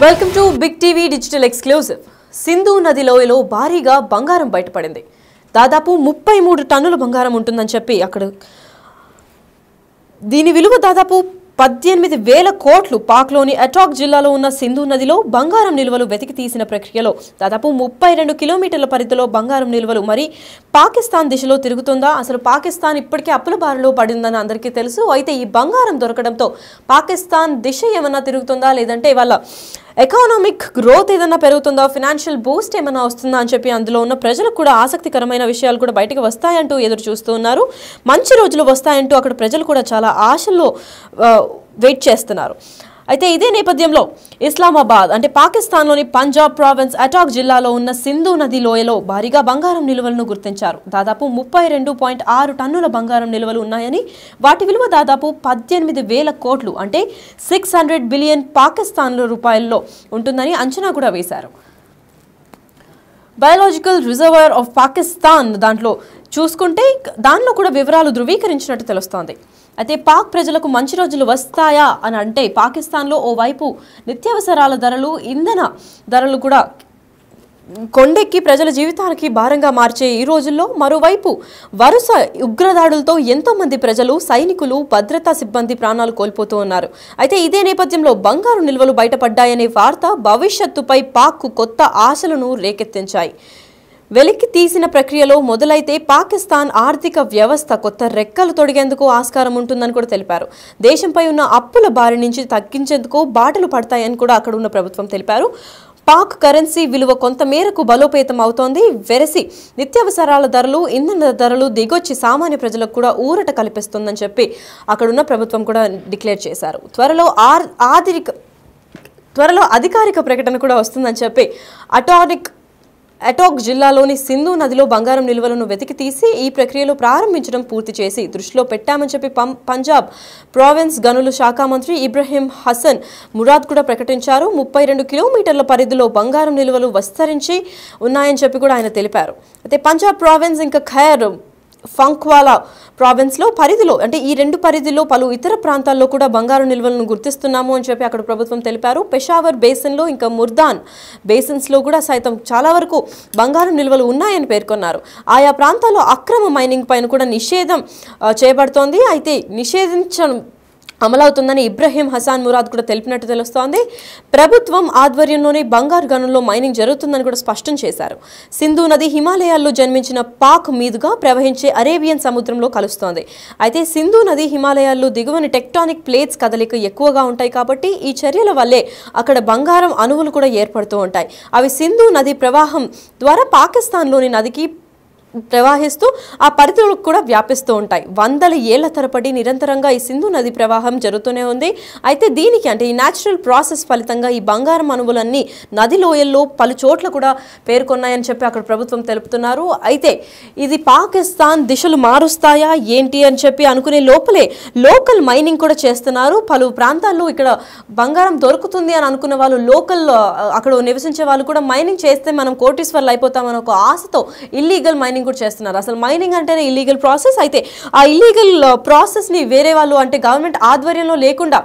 Welcome to big TV digital exclusive. Sindhu నది లోయలో భారీగా బంగారం బయటపడింది. దాదాపు 33 టన్నుల బంగారం ఉంటుందని చెప్పి అక్కడ దీని విలువ దాదాపు 18,000 కోట్లు. పాక్లోని అటాక్ జిల్లాలో ఉన్న సింధు నదిలో బంగారం నిల్వలు వెతికి తీసిన ప్రక్రియలో దాదాపు 32 కిలోమీటర్ల పరిధిలో బంగారం నిల్వలు మరి పాకిస్తాన్ దిశలో తిరుగుతుందా? అసలు పాకిస్తాన్ ఇప్పటికే అప్పుల బారిలో పడిందని అందరికీ తెలుసు. అయితే ఈ బంగారం దొరకడంతో పాకిస్తాన్ దిశ ఏమన్నా తిరుగుతుందా, లేదంటే వాళ్ళ ఎకానమిక్ గ్రోత్ ఏదన్నా పెరుగుతుందా, ఫినాన్షియల్ బూస్ట్ ఏమైనా వస్తుందా అని చెప్పి అందులో ఉన్న ప్రజలకు కూడా ఆసక్తికరమైన విషయాలు కూడా బయటకు వస్తాయంటూ ఎదురు చూస్తూ ఉన్నారు. మంచి రోజులు వస్తాయంటూ అక్కడ ప్రజలు కూడా చాలా ఆశల్లో వెయిట్ చేస్తున్నారు. అయితే ఇదే నేపథ్యంలో ఇస్లామాబాద్ అంటే పాకిస్తాన్లోని పంజాబ్ ప్రావిన్స్ అటాక్ జిల్లాలో ఉన్న సింధు నది లోయలో భారీగా బంగారం నిల్వలను గుర్తించారు. దాదాపు 32.6 టన్నుల బంగారం నిల్వలు ఉన్నాయని, వాటి విలువ దాదాపు 18,000 కోట్లు అంటే 600 బిలియన్ పాకిస్తాన్ రూపాయల్లో ఉంటుందని అంచనా కూడా వేశారు. బయోలాజికల్ రిజర్వాయర్ ఆఫ్ పాకిస్తాన్ దాంట్లో చూసుకుంటే దానిలో కూడా వివరాలు ధృవీకరించినట్టు తెలుస్తోంది. అయితే పాక్ ప్రజలకు మంచి రోజులు వస్తాయా అని అంటే పాకిస్తాన్లో ఓవైపు నిత్యావసరాల ధరలు, ఇంధన ధరలు కూడా కొండెక్కి ప్రజల జీవితానికి భారంగా మార్చే ఈ రోజుల్లో మరోవైపు వరుస ఉగ్రదాడులతో ఎంతో మంది ప్రజలు, సైనికులు, భద్రతా సిబ్బంది ప్రాణాలు కోల్పోతూ ఉన్నారు. అయితే ఇదే నేపథ్యంలో బంగారు నిల్వలు బయటపడ్డాయనే వార్త భవిష్యత్తుపై పాక్కు కొత్త ఆశలను రేకెత్తించాయి. వెలికి తీసిన ప్రక్రియలో మొదలైతే పాకిస్తాన్ ఆర్థిక వ్యవస్థ కొత్త రెక్కలు తొడిగేందుకు ఆస్కారం ఉంటుందని కూడా తెలిపారు. దేశంపై ఉన్న అప్పుల బారి నుంచి తగ్గించేందుకు బాటలు పడతాయని కూడా అక్కడ ఉన్న ప్రభుత్వం తెలిపారు. పాక్ కరెన్సీ విలువ కొంత మేరకు బలోపేతం అవుతోంది. వెరసి నిత్యావసరాల ధరలు, ఇంధన ధరలు దిగొచ్చి సామాన్య ప్రజలకు కూడా ఊరట కల్పిస్తుందని చెప్పి అక్కడున్న ప్రభుత్వం కూడా డిక్లేర్ చేశారు. త్వరలో అధికారిక ప్రకటన కూడా వస్తుందని చెప్పి అటాక్ జిల్లాలోని సింధు నదిలో బంగారం నిల్వలను వెతికి తీసి ఈ ప్రక్రియలో ప్రారంభించడం పూర్తి చేసి దృష్టిలో పెట్టామని చెప్పి పంజాబ్ ప్రావిన్స్ గనుల శాఖ మంత్రి ఇబ్రహీం హసన్ మురాద్ కూడా ప్రకటించారు. 32 కిలోమీటర్ల పరిధిలో బంగారం నిల్వలు విస్తరించి ఉన్నాయని చెప్పి కూడా ఆయన తెలిపారు. అయితే పంజాబ్ ప్రావిన్స్ ఇంకా ఖైర్ ఫంక్వాలా ప్రావిన్స్లో పరిధిలో అంటే ఈ రెండు పరిధిలో పలు ఇతర ప్రాంతాల్లో కూడా బంగారు నిల్వలను గుర్తిస్తున్నాము అని చెప్పి అక్కడ ప్రభుత్వం తెలిపారు. పెషావర్ బేసిన్లో ఇంకా ముర్దాన్ బేసిన్స్లో కూడా సైతం చాలా వరకు బంగారం నిల్వలు ఉన్నాయని పేర్కొన్నారు. ఆయా ప్రాంతాల్లో అక్రమ మైనింగ్ పైన కూడా నిషేధం చేయబడుతోంది. అయితే నిషేధించడం అమలవుతుందని ఇబ్రహీం హసన్ మురాద్ కూడా తెలిపినట్టు తెలుస్తోంది. ప్రభుత్వం ఆధ్వర్యంలోనే బంగారు గనుల్లో మైనింగ్ జరుగుతుందని కూడా స్పష్టం చేశారు. సింధు నది హిమాలయాల్లో జన్మించిన పాక్ మీదుగా ప్రవహించే అరేబియన్ సముద్రంలో కలుస్తోంది. అయితే సింధు నది హిమాలయాల్లో దిగువని టెక్టానిక్ ప్లేట్స్ కదలిక ఎక్కువగా ఉంటాయి కాబట్టి ఈ చర్యల వల్లే అక్కడ బంగారం అణువులు కూడా ఏర్పడుతూ ఉంటాయి. అవి సింధు నది ప్రవాహం ద్వారా పాకిస్తాన్లోని నదికి ప్రవాహిస్తూ ఆ పరిధిలోకి కూడా వ్యాపిస్తూ ఉంటాయి. వందల ఏళ్ల తరబడి నిరంతరంగా ఈ సింధు నది ప్రవాహం జరుగుతూనే ఉంది. అయితే దీనికి అంటే ఈ న్యాచురల్ ప్రాసెస్ ఫలితంగా ఈ బంగారం అణువులన్నీ నది లోయల్లో పలు చోట్ల కూడా పేర్కొన్నాయని చెప్పి అక్కడ ప్రభుత్వం తెలుపుతున్నారు. అయితే ఇది పాకిస్తాన్ దిశలు మారుస్తాయా ఏంటి అని చెప్పి అనుకునే లోపలే లోకల్ మైనింగ్ కూడా చేస్తున్నారు. పలు ప్రాంతాల్లో ఇక్కడ బంగారం దొరుకుతుంది అని అనుకున్న వాళ్ళు, లోకల్ అక్కడ నివసించే వాళ్ళు కూడా మైనింగ్ చేస్తే మనం కోటీశ్వర్లు అయిపోతామని ఒక ఆశతో ఇల్లీగల్ మైనింగ్ కూడా చేస్తున్నారు. అసలు మైనింగ్ అంటేనే ఇల్లీగల్ ప్రాసెస్. అయితే ఆ ఇల్లీగల్ ప్రాసెస్ ని వేరే వాళ్ళు అంటే గవర్నమెంట్ ఆధ్వర్యంలో లేకుండా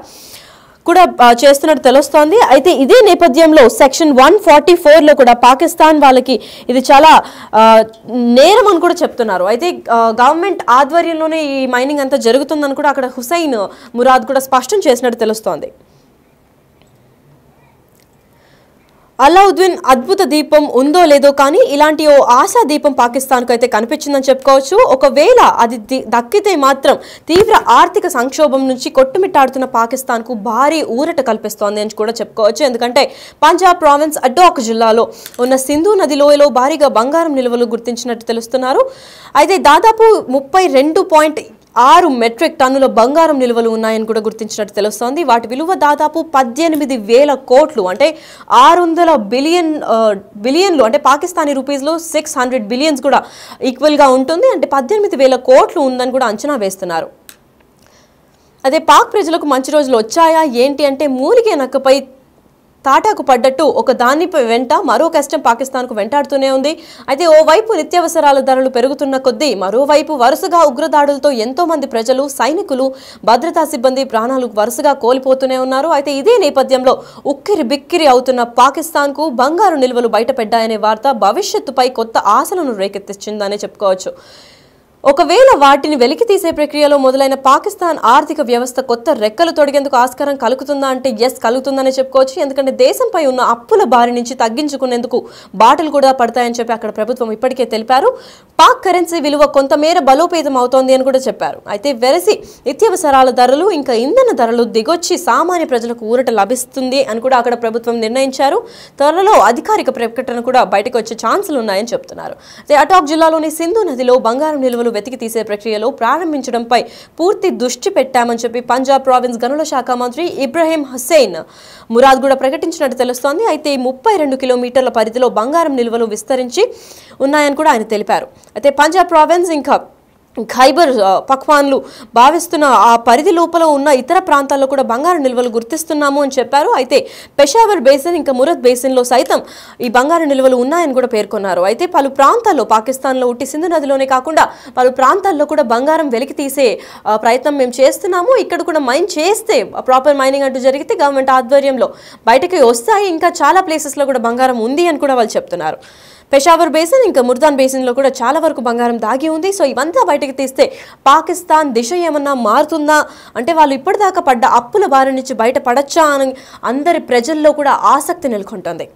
కూడా చేస్తున్నట్టు తెలుస్తోంది. అయితే ఇదే నేపథ్యంలో సెక్షన్ 144లో కూడా పాకిస్తాన్ వాళ్ళకి ఇది చాలా నేరం అని కూడా చెప్తున్నారు. అయితే గవర్నమెంట్ ఆధ్వర్యంలోనే ఈ మైనింగ్ అంతా జరుగుతుందని కూడా అక్కడ హుసైన్ మురాద్ కూడా స్పష్టం చేసినట్టు తెలుస్తోంది. అలావుద్దీన్ అద్భుత దీపం ఉందో లేదో కానీ ఇలాంటి ఓ ఆశా దీపం పాకిస్తాన్కు అయితే కనిపించిందని చెప్పుకోవచ్చు. ఒకవేళ అది దక్కితే మాత్రం తీవ్ర ఆర్థిక సంక్షోభం నుంచి కొట్టుమిట్టాడుతున్న పాకిస్తాన్కు భారీ ఊరట కల్పిస్తోంది అని కూడా చెప్పుకోవచ్చు. ఎందుకంటే పంజాబ్ ప్రావిన్స్ అటాక్ జిల్లాలో ఉన్న సింధు నది లోయలో భారీగా బంగారం నిల్వలు గుర్తించినట్టు తెలుస్తున్నారు. అయితే దాదాపు 32.6 మెట్రిక్ టన్నుల బంగారం నిల్వలు ఉన్నాయని కూడా గుర్తించినట్టు తెలుస్తోంది. వాటి విలువ దాదాపు 18,000 కోట్లు అంటే 600 బిలియన్లు అంటే పాకిస్తానీ రూపీస్లో 600 బిలియన్స్ కూడా ఈక్వల్గా ఉంటుంది. అంటే 18,000 కోట్లు ఉందని కూడా అంచనా వేస్తున్నారు. అదే పాక్ ప్రజలకు మంచి రోజులు వచ్చాయా ఏంటి అంటే మూలిగే నక్కపై తాటాకు పడ్డట్టు ఒక దాని వెంట మరో కష్టం పాకిస్తాన్కు వెంటాడుతూనే ఉంది. అయితే ఓవైపు నిత్యావసరాల ధరలు పెరుగుతున్న కొద్దీ మరోవైపు వరుసగా ఉగ్రదాడులతో ఎంతో మంది ప్రజలు, సైనికులు, భద్రతా సిబ్బంది ప్రాణాలు వరుసగా కోల్పోతూనే ఉన్నారు. అయితే ఇదే నేపథ్యంలో ఉక్కిరి బిక్కిరి అవుతున్న పాకిస్తాన్కు బంగారు నిల్వలు బయటపడ్డాయనే వార్త భవిష్యత్తుపై కొత్త ఆశలను రేకెత్తించిందనే చెప్పుకోవచ్చు. ఒకవేళ వాటిని వెలికి తీసే ప్రక్రియలో మొదలైన పాకిస్తాన్ ఆర్థిక వ్యవస్థ కొత్త రెక్కలు తొడిగేందుకు ఆస్కారం కలుగుతుందా అంటే ఎస్ కలుగుతుందనే చెప్పుకోవచ్చు. ఎందుకంటే దేశంపై ఉన్న అప్పుల బారి నుంచి తగ్గించుకునేందుకు బాటలు కూడా పడతాయని చెప్పి అక్కడ ప్రభుత్వం ఇప్పటికే తెలిపారు. పాక్ కరెన్సీ విలువ కొంతమేర బలోపేతం అవుతోంది అని కూడా చెప్పారు. అయితే వెరసి నిత్యావసరాల ధరలు ఇంకా ఇంధన ధరలు దిగొచ్చి సామాన్య ప్రజలకు ఊరట లభిస్తుంది అని కూడా అక్కడ ప్రభుత్వం నిర్ణయించారు. త్వరలో అధికారిక ప్రకటన కూడా బయటకు వచ్చే ఛాన్సులు ఉన్నాయని చెప్తున్నారు. అయితే అటాక్ జిల్లాలోని సింధు నదిలో బంగారం నిల్వలు వెతికి తీసే ప్రక్రియలో ప్రారంభించడంపై పూర్తి దృష్టి పెట్టామని చెప్పి పంజాబ్ ప్రావిన్స్ గనుల శాఖ మంత్రి ఇబ్రహీం హుస్సేన్ మురాద్ కూడా ప్రకటించినట్టు తెలుస్తోంది. అయితే 32 కిలోమీటర్ల పరిధిలో బంగారం నిల్వలు విస్తరించి ఉన్నాయని కూడా ఆయన తెలిపారు. అయితే పంజాబ్ ప్రావిన్స్ ఇంకా ఖైబర్ పఖ్వాన్లు భావిస్తున్న ఆ పరిధి లోపల ఉన్న ఇతర ప్రాంతాల్లో కూడా బంగారు నిల్వలు గుర్తిస్తున్నాము అని చెప్పారు. అయితే పెషావర్ బేసిన్ ఇంకా మురద్ బేసిన్లో సైతం ఈ బంగారు నిల్వలు ఉన్నాయని కూడా పేర్కొన్నారు. అయితే పలు ప్రాంతాల్లో పాకిస్తాన్లో ఉట్టి సింధు నదిలోనే కాకుండా పలు ప్రాంతాల్లో కూడా బంగారం వెలికి తీసే ప్రయత్నం మేము చేస్తున్నాము. ఇక్కడ కూడా మైన్ చేస్తే ప్రాపర్ మైనింగ్ అంటూ జరిగితే గవర్నమెంట్ ఆధ్వర్యంలో బయటకి వస్తాయి. ఇంకా చాలా ప్లేసెస్లో కూడా బంగారం ఉంది అని కూడా వాళ్ళు చెప్తున్నారు. పెషావర్ బేసిన్ ఇంకా ముర్దాన్ బేసిన్లో కూడా చాలా వరకు బంగారం దాగి ఉంది. సో ఇవంతా బయటకు తీస్తే పాకిస్తాన్ దిశ ఏమన్నా మారుతుందా అంటే వాళ్ళు ఇప్పటిదాకా పడ్డ అప్పుల బారి నుంచి బయటపడచ్చా అని అందరి ప్రజల్లో కూడా ఆసక్తి నెలకొంటుంది.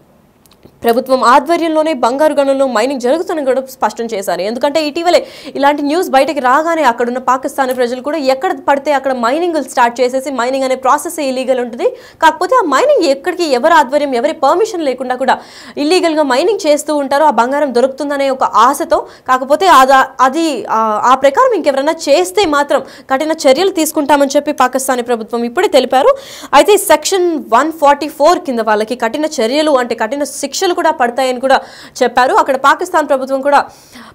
ప్రభుత్వం ఆధ్వర్యంలోనే బంగారు గనుల్లో మైనింగ్ జరుగుతుందని కూడా స్పష్టం చేశారు. ఎందుకంటే ఇటీవలే ఇలాంటి న్యూస్ బయటకి రాగానే అక్కడున్న పాకిస్తానీ ప్రజలు కూడా ఎక్కడ పడితే అక్కడ మైనింగ్ స్టార్ట్ చేసేసి మైనింగ్ అనే ప్రాసెస్ ఇల్లీగల్ ఉంటుంది. కాకపోతే ఆ మైనింగ్ ఎక్కడికి ఎవరి ఆధ్వర్యం ఎవరి పర్మిషన్ లేకుండా కూడా ఇల్లీగల్గా మైనింగ్ చేస్తూ ఉంటారు. ఆ బంగారం దొరుకుతుందనే ఒక ఆశతో. కాకపోతే అది ఆ ప్రకారం ఇంకెవరైనా చేస్తే మాత్రం కఠిన చర్యలు తీసుకుంటామని చెప్పి పాకిస్తానీ ప్రభుత్వం ఇప్పుడే తెలిపారు. అయితే సెక్షన్ 144 కింద వాళ్ళకి కఠిన చర్యలు అంటే కఠిన శిక్షలు కూడా పడతాయని కూడా చెప్పారు. అక్కడ పాకిస్తాన్ ప్రభుత్వం కూడా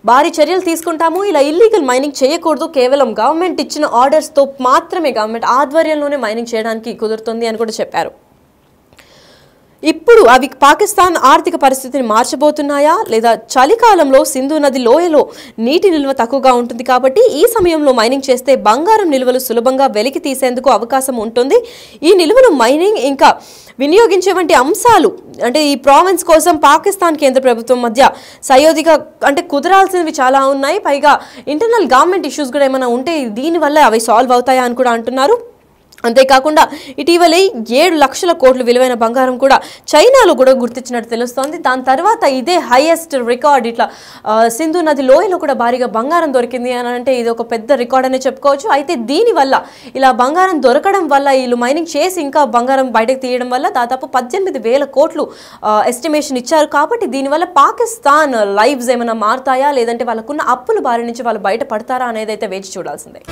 భారీ చర్యలు తీసుకుంటాము, ఇలా ఇల్లీగల్ మైనింగ్ చేయకూడదు, కేవలం గవర్నమెంట్ ఇచ్చిన ఆర్డర్స్తో మాత్రమే గవర్నమెంట్ ఆధ్వర్యంలోనే మైనింగ్ చేయడానికి కుదురుతుంది అని కూడా చెప్పారు. ఇప్పుడు అవి పాకిస్తాన్ ఆర్థిక పరిస్థితిని మార్చబోతున్నాయా లేదా చలికాలంలో సింధు నది లోయలో నీటి నిల్వ తక్కువగా ఉంటుంది కాబట్టి ఈ సమయంలో మైనింగ్ చేస్తే బంగారం నిల్వలు సులభంగా వెలికి తీసేందుకు అవకాశం ఉంటుంది. ఈ నిల్వలు మైనింగ్ ఇంకా వినియోగించే వంటి అంశాలు అంటే ఈ ప్రావిన్స్ కోసం పాకిస్తాన్ కేంద్ర ప్రభుత్వం మధ్య సయోధిగా అంటే కుదరాల్సినవి చాలా ఉన్నాయి. పైగా ఇంటర్నల్ గవర్నమెంట్ ఇష్యూస్ కూడా ఏమైనా ఉంటే దీనివల్ల అవి సాల్వ్ అవుతాయా అని కూడా అంటున్నారు. అంతేకాకుండా ఇటీవలే 7 లక్షల కోట్ల విలువైన బంగారం కూడా చైనాలో కూడా గుర్తించినట్టు తెలుస్తోంది. దాని తర్వాత ఇదే హైయెస్ట్ రికార్డ్ ఇట్లా సింధు నది లోయలో కూడా భారీగా బంగారం దొరికింది అని అంటే ఇది ఒక పెద్ద రికార్డ్ అనే చెప్పుకోవచ్చు. అయితే దీనివల్ల ఇలా బంగారం దొరకడం వల్ల వీళ్ళు మైనింగ్ చేసి ఇంకా బంగారం బయటకు తీయడం వల్ల దాదాపు 18,000 కోట్లు ఎస్టిమేషన్ ఇచ్చారు. కాబట్టి దీనివల్ల పాకిస్తాన్ లైవ్స్ ఏమైనా మారుతాయా లేదంటే వాళ్ళకున్న అప్పుల బారి నుంచి వాళ్ళు బయటపడతారా అనేది అయితే వేచి చూడాల్సిందే.